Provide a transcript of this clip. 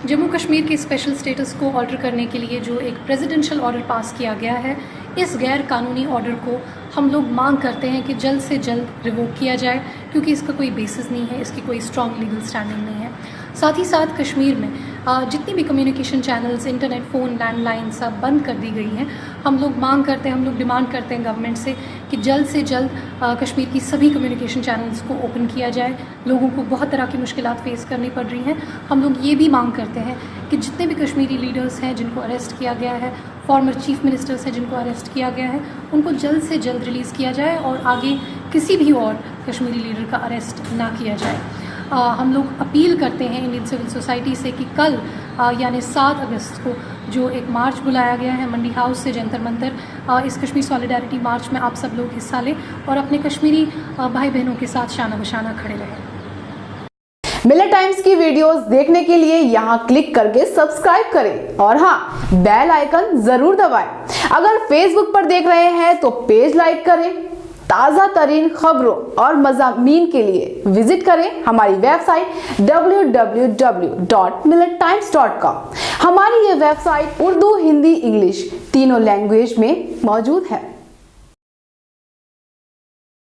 जम्मू कश्मीर के special status को order करने के लिए जो एक प्रेसिडेंशियल ऑर्डर पास किया गया है, इस गैर कानूनी ऑर्डर को हम लोग मांग करते हैं कि जल्द से जल्द रिवोक किया जाए, क्योंकि इसका कोई बेसिस नहीं है, इसकी कोई स्ट्रॉन्ग लीगल स्टैंडिंग नहीं है। साथ ही साथ कश्मीर में जितनी भी communication channels, internet, phone, landline सब बंद कर दी गई हैं। हम लोग मांग करते हैं, हम लोग डिमांड करते हैं गवर्नमेंट से कि जल्द से जल्द कश्मीर की सभी कम्युनिकेशन चैनल्स को ओपन किया जाए। लोगों को बहुत तरह की मुश्किलात फेस करनी पड़ रही हैं। हम लोग ये भी मांग करते हैं कि जितने भी कश्मीरी लीडर्स हैं जिनको अरेस्ट किया गया है, फॉर्मर चीफ मिनिस्टर्स हैं जिनको अरेस्ट किया गया है, उनको जल्द से जल्द रिलीज़ किया जाए और आगे किसी भी और कश्मीरी लीडर का अरेस्ट ना किया जाए। हम लोग अपील करते हैं इंडियन सिविल सोसाइटी से कि कल यानी 7 अगस्त को जो एक मार्च बुलाया गया है मंडी हाउस से जंतर मंतर, इस कश्मीर सॉलिडारिटी मार्च में आप सब लोग हिस्सा लें और अपने कश्मीरी भाई बहनों के साथ शाना बशाना खड़े रहें। मिलत टाइम्स की वीडियोस देखने के लिए यहाँ क्लिक करके सब्सक्राइब करें और हाँ, बेल आइकन जरूर दबाएं। अगर फेसबुक पर देख रहे हैं तो पेज लाइक करें। ताज़ा तरीन खबरों और मज़ामीन के लिए विजिट करें हमारी वेबसाइट www.millettimes.com। हमारी ये वेबसाइट उर्दू, हिंदी, इंग्लिश तीनों लैंग्वेज में मौजूद है।